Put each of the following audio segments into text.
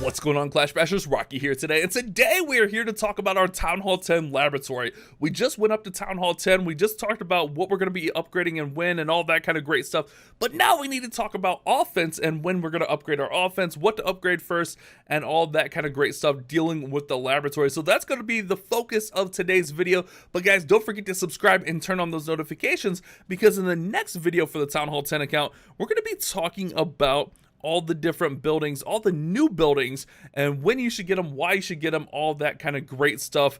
What's going on, Clash Bashers? Rocky here today, and today we are here to talk about our Town Hall 10 laboratory. We just went up to Town Hall 10, we just talked about what we're going to be upgrading and when and all that kind of great stuff, but now we need to talk about offense and when we're going to upgrade our offense, what to upgrade first, and all that kind of great stuff dealing with the laboratory. So that's going to be the focus of today's video, but guys, don't forget to subscribe and turn on those notifications, because in the next video for the Town Hall 10 account, we're going to be talking about all the different buildings, all the new buildings, and when you should get them, why you should get them, all that kind of great stuff.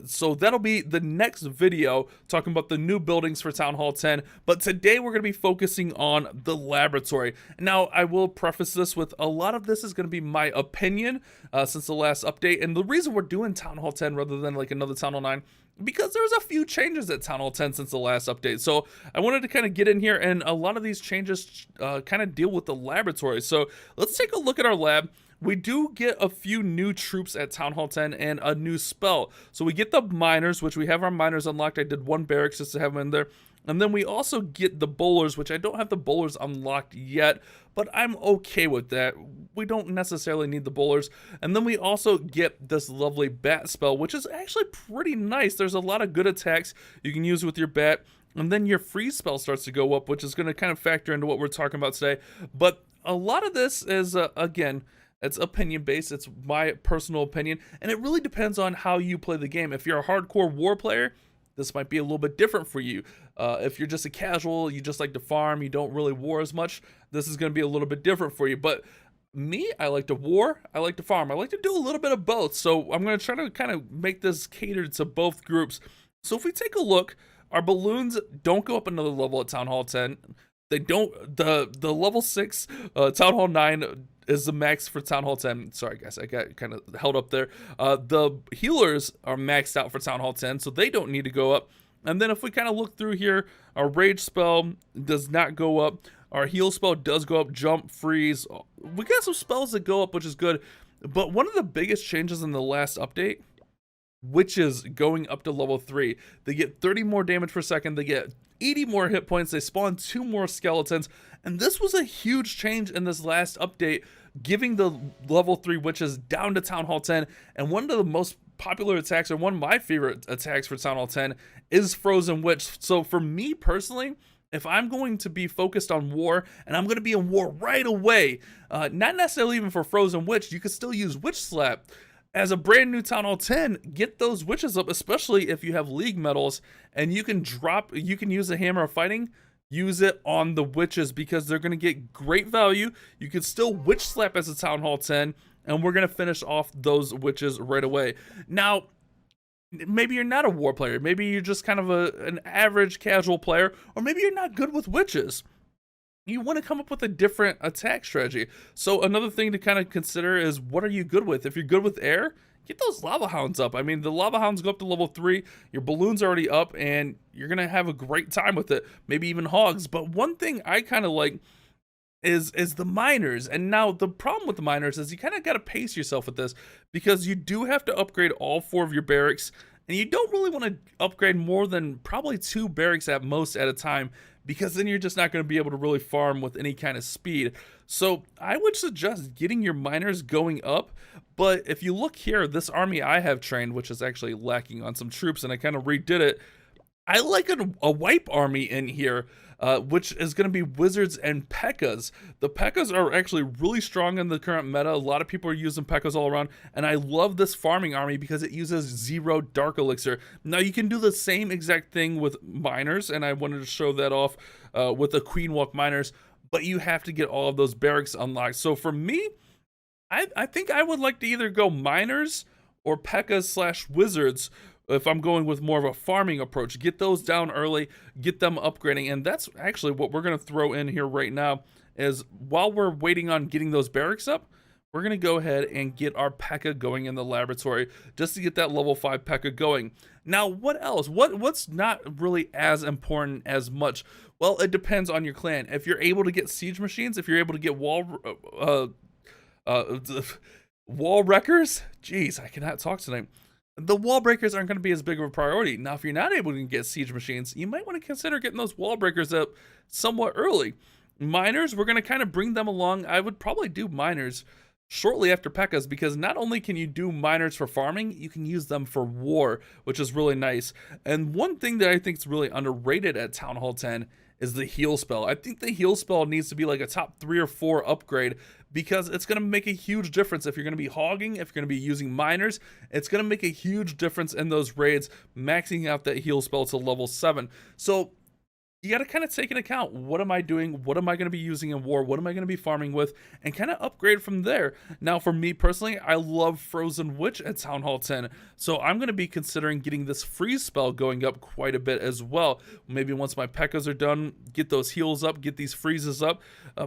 So that'll be the next video, talking about the new buildings for Town Hall 10. But today we're going to be focusing on the laboratory. Now, I will preface this with a lot of this is going to be my opinion since the last update. And the reason we're doing Town Hall 10 rather than like another Town Hall 9, because there was a few changes at Town Hall 10 since the last update. So I wanted to kind of get in here, and a lot of these changes kind of deal with the laboratory. So let's take a look at our lab. We do get a few new troops at Town Hall 10 and a new spell. So we get the miners, which we have our miners unlocked. I did one barracks just to have them in there. And then we also get the bowlers, which I don't have the bowlers unlocked yet, but I'm okay with that. We don't necessarily need the bowlers. And then we also get this lovely bat spell, which is actually pretty nice. There's a lot of good attacks you can use with your bat. And then your freeze spell starts to go up, which is going to kind of factor into what we're talking about today. But a lot of this is, again, it's opinion based. It's my personal opinion. And it really depends on how you play the game. If you're a hardcore war player, this might be a little bit different for you. If you're just a casual, you just like to farm, you don't really war as much, this is going to be a little bit different for you. But me, I like to war, I like to farm, I like to do a little bit of both. So I'm going to try to kind of make this catered to both groups. So if we take a look, our balloons don't go up another level at Town Hall 10. They don't, the level 6 Town Hall 9 is the max for Town Hall 10. Sorry guys, I got kind of held up there. The healers are maxed out for Town Hall 10, so they don't need to go up. And then if we kind of look through here, our rage spell does not go up. Our heal spell does go up, jump, freeze. We got some spells that go up, which is good. But one of the biggest changes in the last update, which is going up to level 3. They get 30 more damage per second, they get 80 more hit points, they spawn 2 more skeletons, and this was a huge change in this last update, giving the level 3 witches down to Town Hall 10. And one of the most popular attacks, or one of my favorite attacks for Town Hall 10, is Frozen Witch. So for me personally, if I'm going to be focused on war, and I'm going to be in war right away, not necessarily even for Frozen Witch, you could still use Witch Slap. As a brand new Town Hall 10, get those witches up, especially if you have League medals, and you can use the Hammer of Fighting, use it on the witches, because they're going to get great value. You can still Witch Slap as a Town Hall 10, and we're going to finish off those witches right away. Now, maybe you're not a war player, maybe you're just kind of an average casual player, or maybe you're not good with witches. You want to come up with a different attack strategy. So another thing to kind of consider is, what are you good with? If you're good with air, get those lava hounds up. I mean, the lava hounds go up to level 3, your balloon's already up, and you're gonna have a great time with it. Maybe even hogs. But one thing I kind of like is the miners. And now the problem with the miners is you kind of got to pace yourself with this, because you do have to upgrade all 4 of your barracks, and you don't really want to upgrade more than probably 2 barracks at most at a time, because then you're just not going to be able to really farm with any kind of speed. So I would suggest getting your miners going up. But if you look here, this army I have trained, which is actually lacking on some troops, and I kind of redid it, I like a wipe army in here, which is going to be wizards and P.E.K.K.A.s. The P.E.K.K.A.s are actually really strong in the current meta. A lot of people are using P.E.K.K.A.s all around, and I love this farming army because it uses 0 dark elixir. Now you can do the same exact thing with miners, and I wanted to show that off with the Queen Walk miners, but you have to get all of those barracks unlocked. So for me, I think I would like to either go miners or P.E.K.K.A.s/wizards, if I'm going with more of a farming approach. Get those down early, get them upgrading. And that's actually what we're going to throw in here right now, is while we're waiting on getting those barracks up, we're going to go ahead and get our P.E.K.K.A. going in the laboratory, just to get that level 5 P.E.K.K.A. going. Now, what else? What's not really as important as much? Well, it depends on your clan. If you're able to get siege machines, if you're able to get wall wreckers, jeez, I cannot talk tonight. The wall breakers aren't going to be as big of a priority. Now, if you're not able to get siege machines, you might want to consider getting those wall breakers up somewhat early. Miners, we're going to kind of bring them along. I would probably do miners shortly after P.E.K.K.A.s, because not only can you do miners for farming, you can use them for war, which is really nice. And one thing that I think is really underrated at Town Hall 10 is the heal spell. I think the heal spell needs to be like a top 3 or 4 upgrade, because it's going to make a huge difference if you're going to be hogging, if you're going to be using miners. It's going to make a huge difference in those raids, maxing out that heal spell to level 7. So you got to kind of take into account, what am I doing? What am I going to be using in war? What am I going to be farming with? And kind of upgrade from there. Now, for me personally, I love Frozen Witch at Town Hall 10. So I'm going to be considering getting this freeze spell going up quite a bit as well. Maybe once my P.E.K.K.A.s are done, get those heals up, get these freezes up,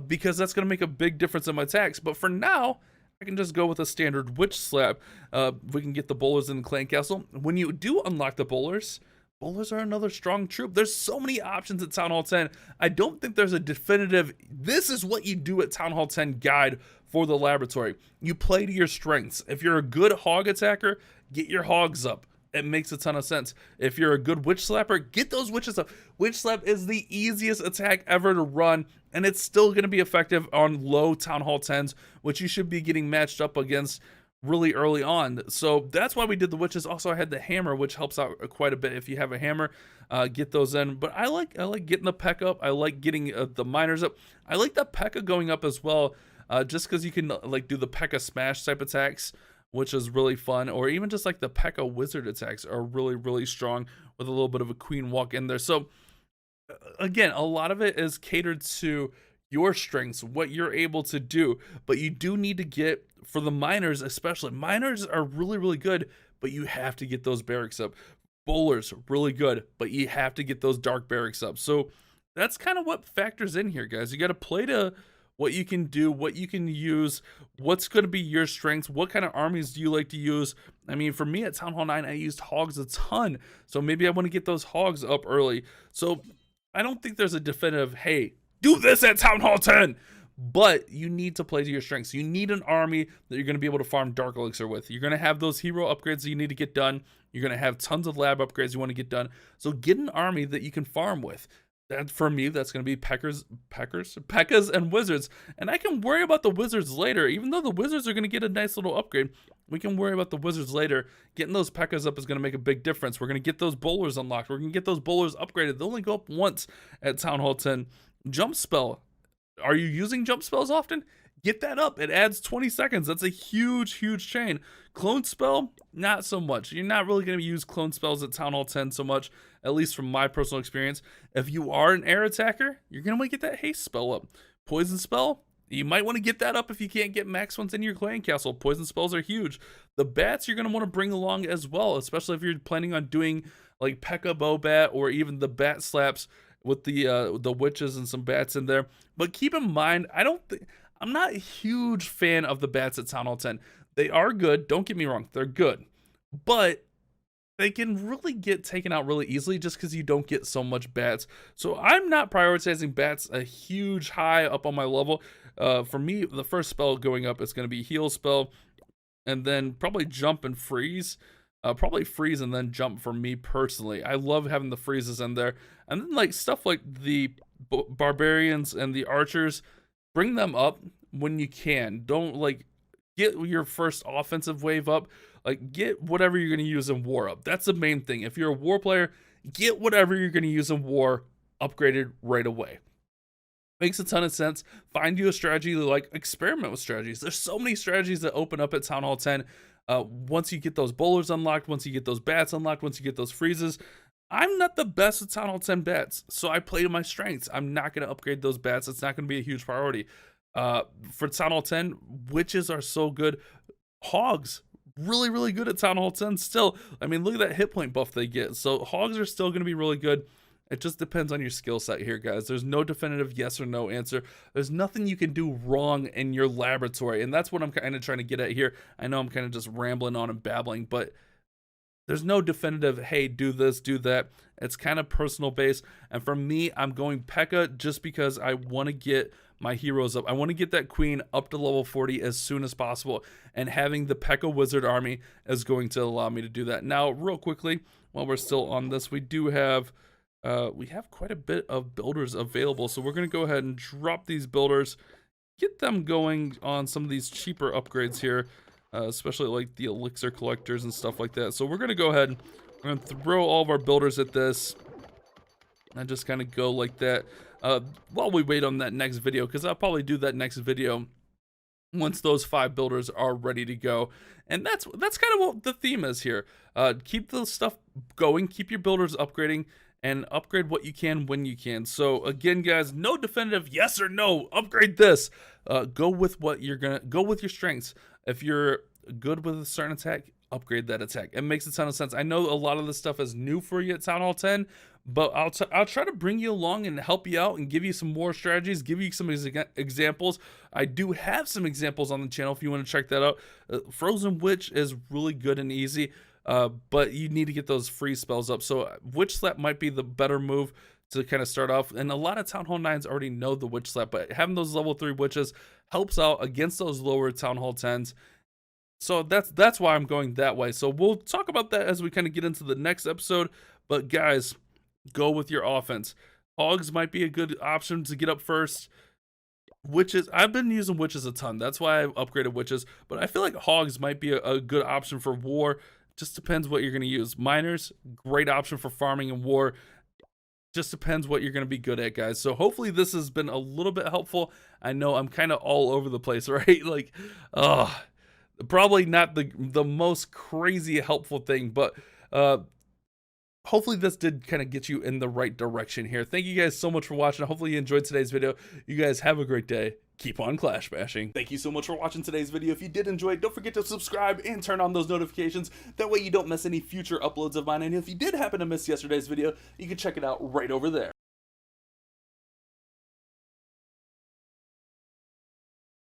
because that's going to make a big difference in my attacks. But for now, I can just go with a standard Witch Slap. We can get the bowlers in the Clan Castle. When you do unlock the bowlers are another strong troop. There's so many options at Town Hall 10. I don't think there's a definitive, this is what you do at Town Hall 10 guide for the laboratory. You play to your strengths. If you're a good hog attacker, get your hogs up. It makes a ton of sense. If you're a good witch slapper, get those witches up. Witch slap is the easiest attack ever to run, and it's still going to be effective on low Town Hall 10s, which you should be getting matched up against really early on. So that's why we did the witches. Also, I had the hammer, which helps out quite a bit. If you have a hammer, get those in. But I like getting the P.E.K.K.A. up. I like getting the miners up. I like the P.E.K.K.A. going up as well, just because you can like do the P.E.K.K.A. smash type attacks, which is really fun. Or even just like the P.E.K.K.A. wizard attacks are really strong with a little bit of a queen walk in there. So again, a lot of it is catered to your strengths, what you're able to do. But you do need to get, for the miners especially, miners are really good, but you have to get those barracks up. Bowlers, really good, but you have to get those dark barracks up. So that's kind of what factors in here, guys. You got to play to what you can do, what you can use, what's going to be your strengths, what kind of armies do you like to use. I mean, for me at Town Hall 9, I used hogs a ton, so maybe I want to get those hogs up early. So I don't think there's a definitive, hey, do this at Town Hall 10, but you need to play to your strengths. You need an army that you're going to be able to farm Dark Elixir with. You're going to have those hero upgrades that you need to get done. You're going to have tons of lab upgrades you want to get done. So get an army that you can farm with. That, for me, that's going to be P.E.K.K.A.s and wizards. And I can worry about the wizards later. Even though the wizards are going to get a nice little upgrade, we can worry about the wizards later. Getting those P.E.K.K.A.s up is going to make a big difference. We're going to get those bowlers unlocked. We're going to get those bowlers upgraded. They only go up once at Town Hall 10. Jump spell. Are you using jump spells often? Get that up. It adds 20 seconds. That's a huge chain. Clone spell, not so much. You're not really going to use clone spells at Town Hall 10 so much, at least from my personal experience. If you are an air attacker, you're going to want to get that haste spell up. Poison spell, you might want to get that up if you can't get max ones in your clan castle. Poison spells are huge. The bats you're going to want to bring along as well, especially if you're planning on doing like P.E.K.K.A. bow bat or even the bat slaps with the witches and some bats in there. But keep in mind, I'm not a huge fan of the bats at Town Hall 10. They are good, don't get me wrong, they're good, but they can really get taken out really easily just because you don't get so much bats. So I'm not prioritizing bats a huge high up on my level. For me, the first spell going up is going to be heal spell, and then probably jump and freeze. Probably freeze and then jump for me personally. I love having the freezes in there. And then like stuff like the barbarians and the archers, bring them up when you can. Don't like get your first offensive wave up. Like get whatever you're going to use in war up. That's the main thing. If you're a war player, get whatever you're going to use in war upgraded right away. Makes a ton of sense. Find you a strategy, like experiment with strategies. There's so many strategies that open up at Town Hall 10. Once you get those bowlers unlocked, once you get those bats unlocked, once you get those freezes. I'm not the best at Town Hall 10 bats, so I play to my strengths. I'm not going to upgrade those bats. It's not going to be a huge priority. For Town Hall 10, witches are so good. Hogs, really good at Town Hall 10 still. I mean, look at that hit point buff they get. So hogs are still going to be really good. It just depends on your skill set here, guys. There's no definitive yes or no answer. There's nothing you can do wrong in your laboratory, and that's what I'm kind of trying to get at here. I know I'm kind of just rambling on and babbling, but there's no definitive, hey, do this, do that. It's kind of personal based, and for me, I'm going P.E.K.K.A. just because I want to get my heroes up. I want to get that queen up to level 40 as soon as possible, and having the P.E.K.K.A. wizard army is going to allow me to do that. Now, real quickly, while we're still on this, we have quite a bit of builders available, so we're going to go ahead and drop these builders, get them going on some of these cheaper upgrades here, especially like the elixir collectors and stuff like that. So we're gonna go ahead, we're gonna throw all of our builders at this and just kind of go like that while we wait on that next video, because I'll probably do that next video once those 5 builders are ready to go. And that's kind of what the theme is here. Keep the stuff going, keep your builders upgrading, and upgrade what you can when you can. So again, guys, no definitive yes or no, upgrade this. Go with what you're gonna go with your strengths. If you're good with a certain attack, upgrade that attack. It makes a ton of sense. I know a lot of this stuff is new for you at Town Hall 10, but I'll try to bring you along and help you out and give you some more strategies, give you some examples. I do have some examples on the channel if you want to check that out. Frozen Witch is really good and easy, but you need to get those free spells up. So Witch Slap might be the better move to kind of start off. And a lot of Town Hall 9s already know the Witch Slap, but having those level 3 witches helps out against those lower Town Hall 10s. So that's why I'm going that way. So we'll talk about that as we kind of get into the next episode. But guys, go with your offense. Hogs might be a good option to get up first. Witches, I've been using witches a ton. That's why I've upgraded witches. But I feel like hogs might be a good option for war. Just depends what you're going to use. Miners, great option for farming and war. Just depends what you're going to be good at, guys. So hopefully this has been a little bit helpful. I know I'm kind of all over the place, right? Like, probably not the most crazy helpful thing, but hopefully this did kind of get you in the right direction here. Thank you guys so much for watching. Hopefully you enjoyed today's video. You guys have a great day. Keep on clash bashing. Thank you so much for watching today's video. If you did enjoy it, don't forget to subscribe and turn on those notifications. That way you don't miss any future uploads of mine. And if you did happen to miss yesterday's video, you can check it out right over there.